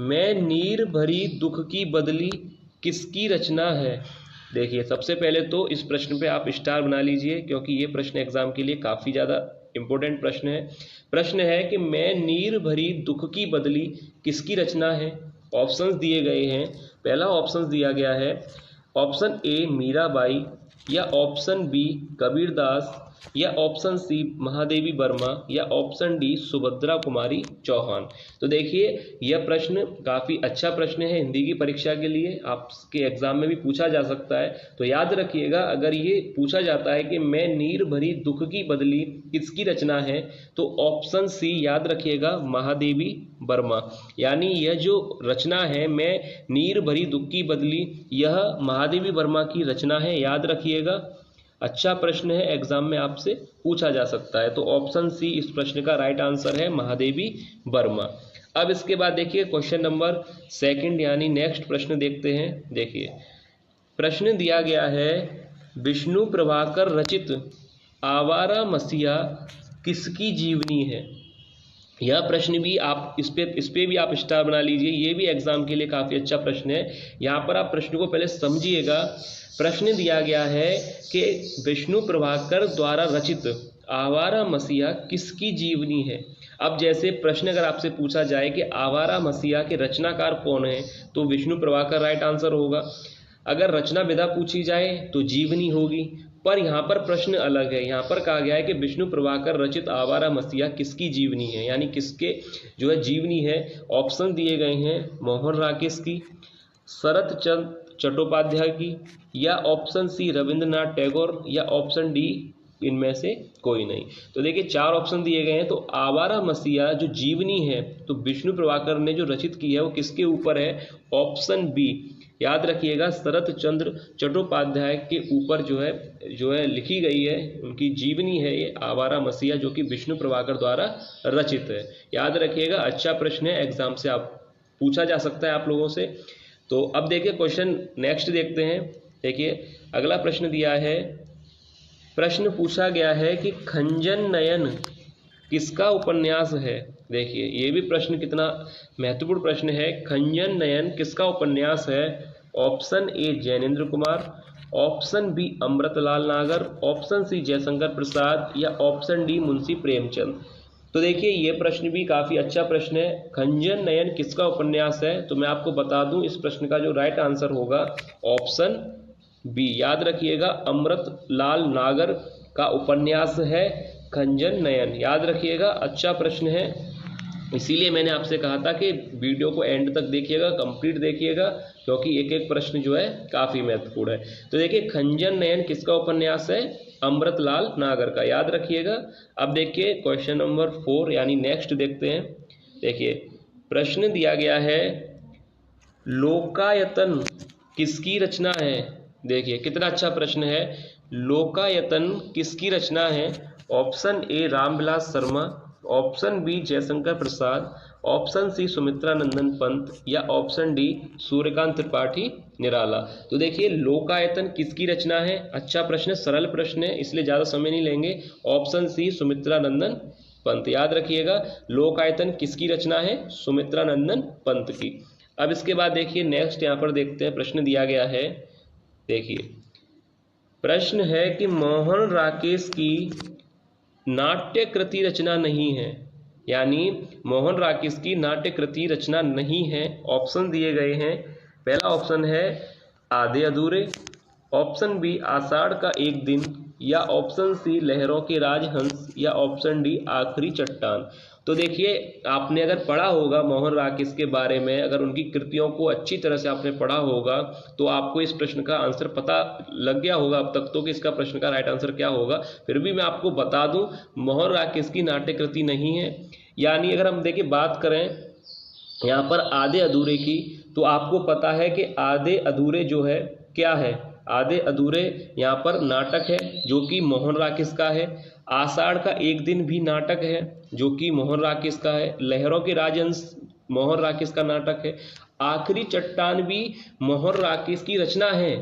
मैं नीर भरी दुख की बदली किसकी रचना है। देखिए, सबसे पहले तो इस प्रश्न पे आप स्टार बना लीजिए, क्योंकि ये प्रश्न एग्जाम के लिए काफ़ी ज़्यादा इम्पोर्टेंट प्रश्न है। प्रश्न है कि मैं नीर भरी दुख की बदली किसकी रचना है। ऑप्शंस दिए गए हैं। पहला ऑप्शन दिया गया है ऑप्शन ए मीराबाई, या ऑप्शन बी कबीरदास, या ऑप्शन सी महादेवी वर्मा, या ऑप्शन डी सुभद्रा कुमारी चौहान। तो देखिए, यह प्रश्न काफ़ी अच्छा प्रश्न है हिंदी की परीक्षा के लिए, आपके एग्जाम में भी पूछा जा सकता है। तो याद रखिएगा, अगर ये पूछा जाता है कि मैं नीर भरी दुख की बदली किसकी रचना है, तो ऑप्शन सी याद रखिएगा, महादेवी वर्मा। यानी यह जो रचना है मैं नीर भरी दुख की बदली, यह महादेवी वर्मा की रचना है, याद रखिएगा। अच्छा प्रश्न है, एग्जाम में आपसे पूछा जा सकता है। तो ऑप्शन सी इस प्रश्न का राइट आंसर है, महादेवी वर्मा। अब इसके बाद देखिए क्वेश्चन नंबर सेकंड यानी नेक्स्ट प्रश्न देखते हैं। देखिए, प्रश्न दिया गया है विष्णु प्रभाकर रचित आवारा मसीहा किसकी जीवनी है। यह प्रश्न भी आप इस पे भी आप स्टार बना लीजिए, ये भी एग्जाम के लिए काफ़ी अच्छा प्रश्न है। यहाँ पर आप प्रश्न को पहले समझिएगा। प्रश्न दिया गया है कि विष्णु प्रभाकर द्वारा रचित आवारा मसीहा किसकी जीवनी है। अब जैसे प्रश्न अगर आपसे पूछा जाए कि आवारा मसीहा के रचनाकार कौन है, तो विष्णु प्रभाकर राइट आंसर होगा। अगर रचना विधा पूछी जाए तो जीवनी होगी। पर यहाँ पर प्रश्न अलग है। यहाँ पर कहा गया है कि विष्णु प्रभाकर रचित आवारा मसीहा किसकी जीवनी है, यानी किसके जो है जीवनी है। ऑप्शन दिए गए हैं मोहन राकेश की, शरत चंद्र चट्टोपाध्याय की, या ऑप्शन सी रविंद्रनाथ टैगोर, या ऑप्शन डी इनमें से कोई नहीं। तो देखिए, चार ऑप्शन दिए गए हैं। तो आवारा मसीहा जो जीवनी है, तो विष्णु प्रभाकर ने जो रचित की है वो किसके ऊपर है, ऑप्शन बी याद रखिएगा, शरत चंद्र चट्टोपाध्याय के ऊपर जो है लिखी गई है, उनकी जीवनी है ये आवारा मसीहा, जो कि विष्णु प्रभाकर द्वारा रचित है। याद रखिएगा, अच्छा प्रश्न है, एग्जाम से आप पूछा जा सकता है आप लोगों से। तो अब देखिए क्वेश्चन नेक्स्ट देखते हैं। देखिए, अगला प्रश्न दिया है, प्रश्न पूछा गया है कि खंजन नयन किसका उपन्यास है। देखिए, ये भी प्रश्न कितना महत्वपूर्ण प्रश्न है। खंजन नयन किसका उपन्यास है। Option A Jainendra Kumar, option B Amritlal Nagar, option सी जयशंकर प्रसाद, या ऑप्शन डी मुंशी प्रेमचंद। तो देखिए, ये प्रश्न भी काफ़ी अच्छा प्रश्न है। खंजन नयन किसका उपन्यास है, तो मैं आपको बता दूं, इस प्रश्न का जो राइट आंसर होगा ऑप्शन बी याद रखिएगा, अमृतलाल नागर का उपन्यास है खंजन नयन। याद रखिएगा, अच्छा प्रश्न है, इसीलिए मैंने आपसे कहा था कि वीडियो को एंड तक देखिएगा, कंप्लीट देखिएगा, क्योंकि एक एक प्रश्न जो है काफ़ी महत्वपूर्ण है। तो देखिए, खंजन नयन किसका उपन्यास है, अमृतलाल नागर का, याद रखिएगा। अब देखिए क्वेश्चन नंबर 4 यानी नेक्स्ट देखते हैं। देखिए, प्रश्न दिया गया है लोकायतन किसकी रचना है। देखिए, कितना अच्छा प्रश्न है। लोकायतन किसकी रचना है। Option A Ramvilas Sharma, option B Jaishankar Prasad, option C Sumitra Nandan Pant, या ऑप्शन डी सूर्यकांत त्रिपाठी निराला। तो देखिए, लोकायतन किसकी रचना है। अच्छा प्रश्न, सरल प्रश्न है, इसलिए ज़्यादा समय नहीं लेंगे। Option C Sumitra Nandan Pant. याद रखिएगा, लोकायतन किसकी रचना है, सुमित्रा नंदन पंत की। अब इसके बाद देखिए नेक्स्ट यहाँ पर देखते हैं, प्रश्न दिया गया है। देखिए, प्रश्न है कि मोहन राकेश की नाट्य कृति रचना नहीं है, यानी मोहन राकेश की नाट्य कृति रचना नहीं है। ऑप्शन दिए गए हैं। पहला ऑप्शन है आधे अधूरे, ऑप्शन बी आषाढ़ का एक दिन, या ऑप्शन सी लहरों के राजहंस, या ऑप्शन डी आखिरी चट्टान। तो देखिए, आपने अगर पढ़ा होगा मोहन राकेश के बारे में, अगर उनकी कृतियों को अच्छी तरह से आपने पढ़ा होगा, तो आपको इस प्रश्न का आंसर पता लग गया होगा अब तक तो कि इसका प्रश्न का राइट आंसर क्या होगा। फिर भी मैं आपको बता दूं, मोहन राकेश की नाट्य कृति नहीं है। यानी अगर हम देखिए बात करें यहाँ पर आधे अधूरे की, तो आपको पता है कि आधे अधूरे जो है क्या है, आधे अधूरे यहाँ पर नाटक है जो कि मोहन राकेश का है। आषाढ़ का एक दिन भी नाटक है जो कि मोहन राकेश का है। लहरों के राजहंस मोहन राकेश का नाटक है। आखिरी चट्टान भी मोहन राकेश की रचना है,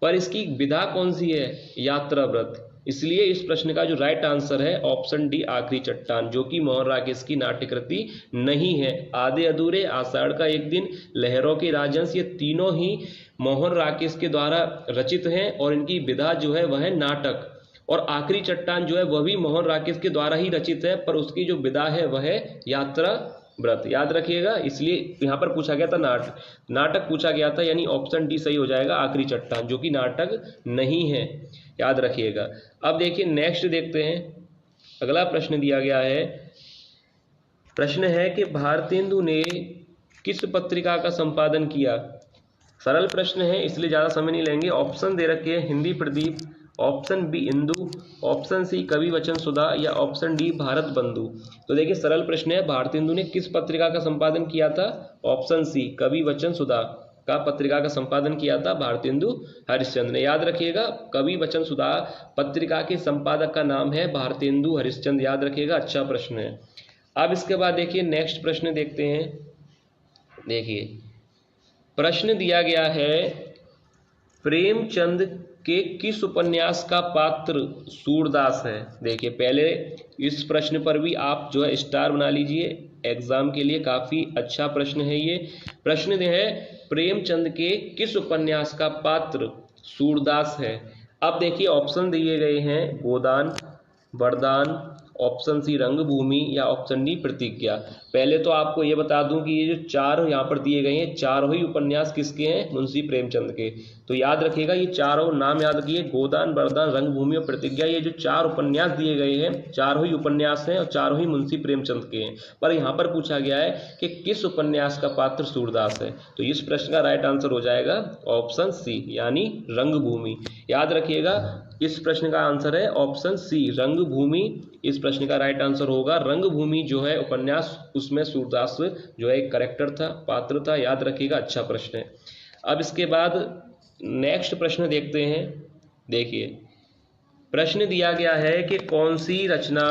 पर इसकी विधा कौन सी है, यात्रा व्रत। इसलिए इस प्रश्न का जो राइट आंसर है ऑप्शन डी आखिरी चट्टान, जो कि मोहन राकेश की नाट्यकृति नहीं है। आधे अधूरे, आषाढ़ का एक दिन, लहरों के राजहंस, ये तीनों ही मोहन राकेश के द्वारा रचित हैं और इनकी विधा जो है वह है नाटक। और आखिरी चट्टान जो है वह भी मोहन राकेश के द्वारा ही रचित है, पर उसकी जो विधा है वह है यात्रा व्रत, याद रखिएगा। इसलिए यहाँ पर पूछा गया था नाटक पूछा गया था, यानी ऑप्शन डी सही हो जाएगा आखिरी चट्टान, जो कि नाटक नहीं है, याद रखिएगा। अब देखिए नेक्स्ट देखते हैं, अगला प्रश्न दिया गया है। प्रश्न है कि भारतेंदु ने किस पत्रिका का संपादन किया। सरल प्रश्न है, इसलिए ज़्यादा समय नहीं लेंगे। ऑप्शन दे रखे हैं Hindi Pradeep, option B Indu, option C Kavi Vachan सुधा या ऑप्शन डी भारत बंधु। तो देखिए सरल प्रश्न है, भारतेंदु ने किस पत्रिका का संपादन किया था। ऑप्शन सी कवि वचन सुधा का पत्रिका का संपादन किया था भारतेंदु हरिश्चंद्र ने, याद रखिएगा। कवि वचन सुधा पत्रिका के संपादक का नाम है भारतेंदु हरिश्चंद्र, याद रखिएगा। अच्छा प्रश्न है। अब इसके बाद देखिए नेक्स्ट प्रश्न देखते हैं। देखिए प्रश्न दिया गया है, प्रेमचंद के किस उपन्यास का पात्र सूरदास है। देखिए पहले इस प्रश्न पर भी आप जो है स्टार बना लीजिए, एग्जाम के लिए काफ़ी अच्छा प्रश्न है ये। प्रश्न है प्रेमचंद के किस उपन्यास का पात्र सूरदास है। अब देखिए ऑप्शन दिए गए हैं, गोदान, वरदान, ऑप्शन सी रंगभूमि या ऑप्शन डी प्रतिज्ञा। पहले तो आपको ये बता दूं कि ये जो चार यहाँ पर दिए गए हैं, चारों ही उपन्यास किसके हैं, मुंशी प्रेमचंद के। तो याद रखिएगा ये चारों नाम याद रखिए, गोदान, वरदान, रंगभूमि और प्रतिज्ञा। ये जो चार उपन्यास दिए गए हैं, चारों ही उपन्यास हैं और चारों ही मुंशी प्रेमचंद के हैं। पर यहाँ पर पूछा गया है कि किस उपन्यास का पात्र सूरदास है। तो इस प्रश्न का राइट आंसर हो जाएगा ऑप्शन सी, यानी रंगभूमि। याद रखिएगा इस प्रश्न का आंसर है ऑप्शन सी, रंगभूमि। इस प्रश्न का राइट आंसर होगा रंगभूमि जो है उपन्यास, उसमें सूरदास जो है एक करेक्टर था, पात्र था, याद रखिएगा। अच्छा प्रश्न है। अब इसके बाद नेक्स्ट प्रश्न देखते हैं। देखिए प्रश्न दिया गया है कि कौन सी रचना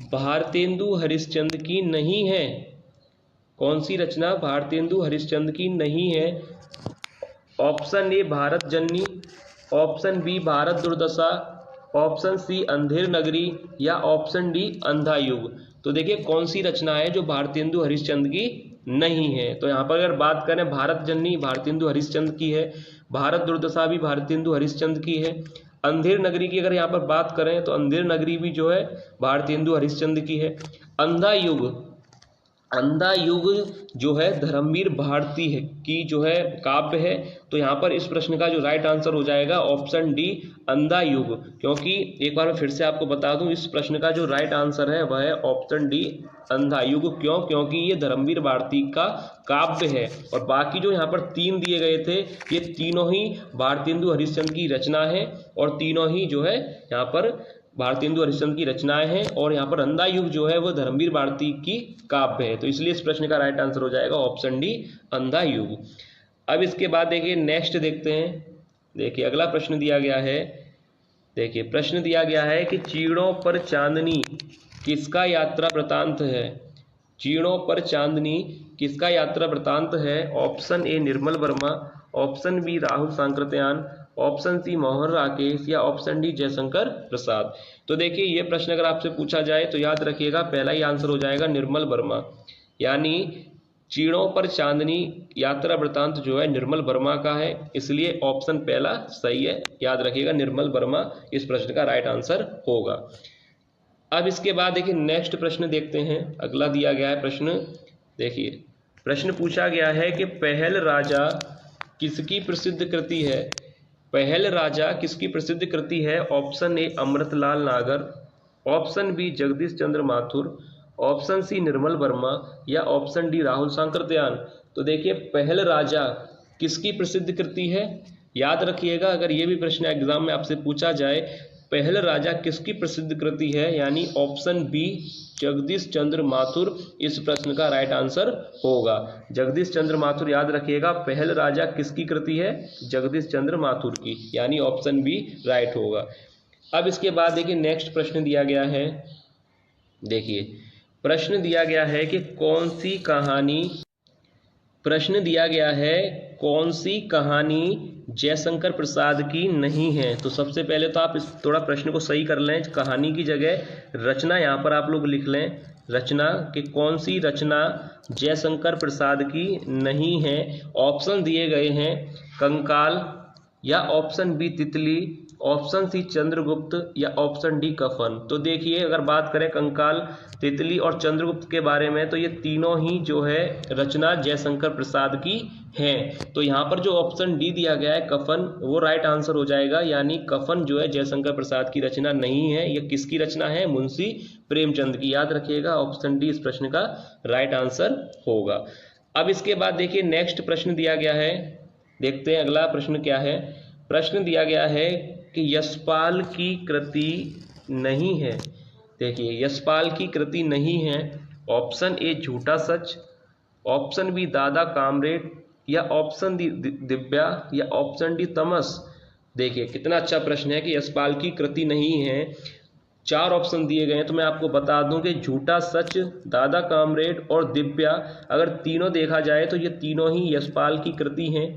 भारतेंदु हरिश्चंद्र की नहीं है। कौन सी रचना भारतेंदु हरिश्चंद्र की नहीं है। Option A Bharat Janani, option B Bharat Durdasha, option सी अंधेर नगरी या ऑप्शन डी अंधा युग। तो देखिए कौन सी रचना है जो भारतेंदु हरिश्चंद्र की नहीं है। तो यहाँ पर अगर बात करें, भारत जननी भारतेंदु हरिश्चंद्र की है, भारत दुर्दशा भी भारतेंदु हरिश्चंद्र की है, अंधेर नगरी की अगर यहाँ पर बात करें तो अंधेर नगरी भी जो है भारतेंदु हरिश्चंद्र की है। अंधा युग जो है धर्मवीर भारती है की जो है काव्य है। तो यहाँ पर इस प्रश्न का जो राइट आंसर हो जाएगा ऑप्शन डी अंधा युग, क्योंकि एक बार मैं फिर से आपको बता दूं इस प्रश्न का जो राइट आंसर है वह है ऑप्शन डी अंधा युग। क्यों? क्योंकि ये धर्मवीर भारती का काव्य है और बाकी जो यहाँ पर तीन दिए गए थे ये तीनों ही भारतेंदु हरिश्चंद्र की रचना है और तीनों ही जो है यहाँ पर भारतेंदु हरिश्चंद्र की रचनाएं हैं और यहाँ पर अंधा युग जो है वो धर्मवीर भारती की काव्य है। तो इसलिए इस प्रश्न का राइट आंसर हो जाएगा ऑप्शन डी अंधा युग। अब इसके बाद देखिए नेक्स्ट देखते हैं। देखिए अगला प्रश्न दिया गया है। देखिए प्रश्न दिया गया है कि चीड़ों पर चांदनी किसका यात्रा वृतांत है। चीड़ों पर चांदनी किसका यात्रा वृतांत है। Option A Nirmal Verma, option B Rahul Sankrityayan, option C Mohan Rakesh या ऑप्शन डी जयशंकर प्रसाद। तो देखिए ये प्रश्न अगर आपसे पूछा जाए तो याद रखिएगा पहला ही आंसर हो जाएगा निर्मल वर्मा, यानी चीड़ों पर चांदनी यात्रा वृतांत जो है निर्मल वर्मा का है, इसलिए ऑप्शन पहला सही है। याद रखिएगा निर्मल वर्मा इस प्रश्न का राइट आंसर होगा। अब इसके बाद देखिए नेक्स्ट प्रश्न देखते हैं। अगला दिया गया है प्रश्न। देखिए प्रश्न पूछा गया है कि पहल राजा किसकी प्रसिद्ध कृति है। पहल राजा किसकी प्रसिद्ध कृति है। ऑप्शन ए अमृतलाल नागर, ऑप्शन बी जगदीश चंद्र माथुर, ऑप्शन सी निर्मल वर्मा या ऑप्शन डी राहुल सांकृत्यायन। तो देखिए पहल राजा किसकी प्रसिद्ध कृति है। याद रखिएगा अगर ये भी प्रश्न एग्जाम में आपसे पूछा जाए पहल राजा किसकी प्रसिद्ध कृति है, यानी ऑप्शन बी जगदीश चंद्र माथुर इस प्रश्न का राइट आंसर होगा। जगदीश चंद्र माथुर याद रखिएगा पहल राजा किसकी कृति है, जगदीश चंद्र माथुर की, यानी ऑप्शन बी राइट होगा। अब इसके बाद देखिए नेक्स्ट प्रश्न दिया गया है। देखिए प्रश्न दिया गया है कि कौन सी कहानी प्रश्न दिया गया है कौन सी कहानी जयशंकर प्रसाद की नहीं है। तो सबसे पहले तो आप इस थोड़ा प्रश्न को सही कर लें, कहानी की जगह रचना यहाँ पर आप लोग लिख लें, रचना कि कौन सी रचना जयशंकर प्रसाद की नहीं है। ऑप्शन दिए गए हैं कंकाल या ऑप्शन बी तितली, ऑप्शन सी चंद्रगुप्त या ऑप्शन डी कफन। तो देखिए अगर बात करें कंकाल, तितली और चंद्रगुप्त के बारे में तो ये तीनों ही जो है रचना जयशंकर प्रसाद की हैं। तो यहाँ पर जो ऑप्शन डी दिया गया है कफन वो राइट आंसर हो जाएगा, यानी कफन जो है जयशंकर प्रसाद की रचना नहीं है। ये किसकी रचना है? मुंशी प्रेमचंद की। याद रखिएगा ऑप्शन डी इस प्रश्न का राइट आंसर होगा। अब इसके बाद देखिए नेक्स्ट प्रश्न दिया गया है, देखते हैं अगला प्रश्न क्या है। प्रश्न दिया गया है कि यशपाल की कृति नहीं है। देखिए यशपाल की कृति नहीं है। ऑप्शन ए झूठा सच, ऑप्शन बी दादा कामरेड या ऑप्शन डी दिव्या या ऑप्शन डी तमस। देखिए कितना अच्छा प्रश्न है कि यशपाल की कृति नहीं है। 4 ऑप्शन दिए गए हैं, तो मैं आपको बता दूं कि झूठा सच, दादा कामरेड और दिव्या, अगर तीनों देखा जाए तो ये तीनों ही यशपाल की कृति हैं।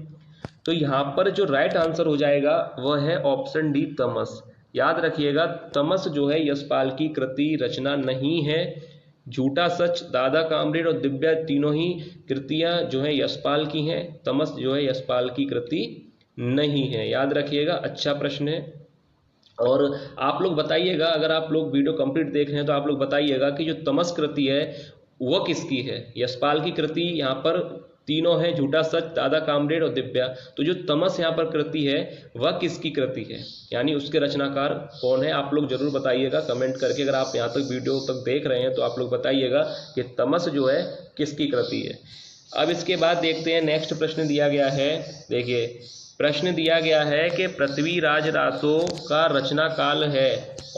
तो यहाँ पर जो राइट आंसर हो जाएगा वह है ऑप्शन डी तमस। याद रखिएगा तमस जो है यशपाल की कृति रचना नहीं है। झूठा सच, दादा कामरेड और दिव्या तीनों ही कृतियां जो है यशपाल की हैं, तमस जो है यशपाल की कृति नहीं है। याद रखिएगा, अच्छा प्रश्न है। और आप लोग बताइएगा, अगर आप लोग वीडियो कंप्लीट देख रहे हैं तो आप लोग बताइएगा कि जो तमस कृति है वह किसकी है। यशपाल की कृति यहाँ पर तीनों है, झूठा सच, दादा कामरेड और दिव्या। तो जो तमस यहाँ पर कृति है वह किसकी कृति है, यानी उसके रचनाकार कौन है? आप लोग जरूर बताइएगा कमेंट करके। अगर आप यहाँ तक वीडियो तक देख रहे हैं तो आप लोग बताइएगा कि तमस जो है किसकी कृति है। अब इसके बाद देखते हैं नेक्स्ट प्रश्न दिया गया है। देखिए प्रश्न दिया गया है कि पृथ्वीराज रासो का रचना काल है।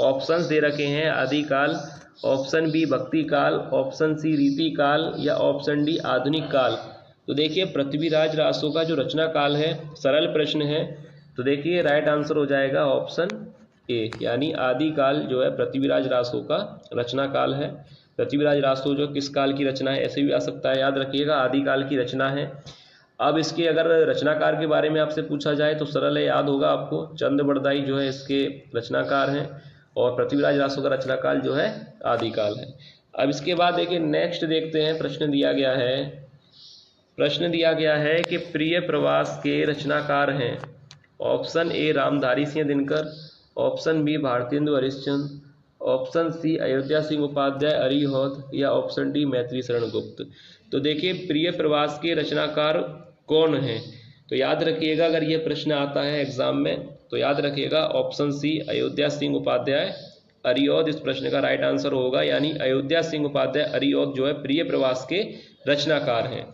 ऑप्शंस दे रखे हैं आदिकाल, ऑप्शन बी भक्ति काल, ऑप्शन सी रीति काल या ऑप्शन डी आधुनिक काल। तो देखिए पृथ्वीराज रासो का जो रचना काल है, सरल प्रश्न है, तो देखिए राइट आंसर हो जाएगा ऑप्शन ए, यानी आदिकाल जो है पृथ्वीराज रासो का रचना काल है। पृथ्वीराज रासो जो किस काल की रचना है ऐसे भी आ सकता है, याद रखिएगा आदिकाल की रचना है। अब इसके अगर रचनाकार के बारे में आपसे पूछा जाए तो सरल है, याद होगा आपको, चंद बरदाई जो है इसके रचनाकार हैं और पृथ्वीराज रासो का रचनाकाल जो है आदिकाल है। अब इसके बाद देखिए नेक्स्ट देखते हैं प्रश्न दिया गया है। प्रश्न दिया गया है कि प्रिय प्रवास के रचनाकार हैं। Option A Ramdhari Singh Dinkar, option B Bharatendu Harishchandra, option C Ayodhya Singh Upadhyay Hariaudh या ऑप्शन डी मैथिली शरण गुप्त। तो देखिए प्रिय प्रवास के रचनाकार कौन हैं? तो याद रखिएगा अगर ये प्रश्न आता है एग्जाम में तो याद रखिएगा ऑप्शन सी अयोध्या सिंह उपाध्याय अरिहौद इस प्रश्न का राइट आंसर होगा, यानी अयोध्या सिंह उपाध्याय अरिहौद जो है प्रिय प्रवास के रचनाकार हैं।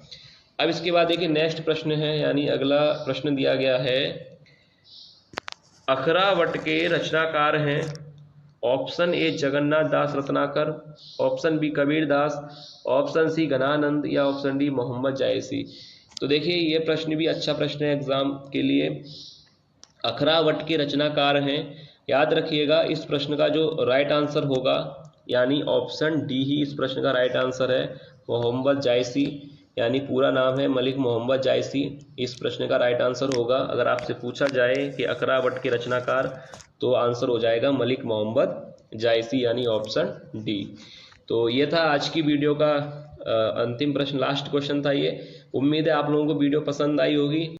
अब इसके बाद देखिए नेक्स्ट प्रश्न है, यानी अगला प्रश्न दिया गया है अखरावट के रचनाकार हैं। Option A Jagannath Das Ratnakar, option B Kabir Das, option C Ghananand या ऑप्शन डी मोहम्मद जायसी। तो देखिए ये प्रश्न भी अच्छा प्रश्न है एग्जाम के लिए। अखरावट के रचनाकार हैं, याद रखिएगा इस प्रश्न का जो राइट आंसर होगा यानी ऑप्शन डी ही इस प्रश्न का राइट आंसर है, मोहम्मद जायसी, यानी पूरा नाम है मलिक मोहम्मद जायसी, इस प्रश्न का राइट आंसर होगा। अगर आपसे पूछा जाए कि अखरावट के रचनाकार तो आंसर हो जाएगा मलिक मोहम्मद जायसी, यानी ऑप्शन डी। तो ये था आज की वीडियो का अंतिम प्रश्न, लास्ट क्वेश्चन था ये। उम्मीद है आप लोगों को वीडियो पसंद आई होगी।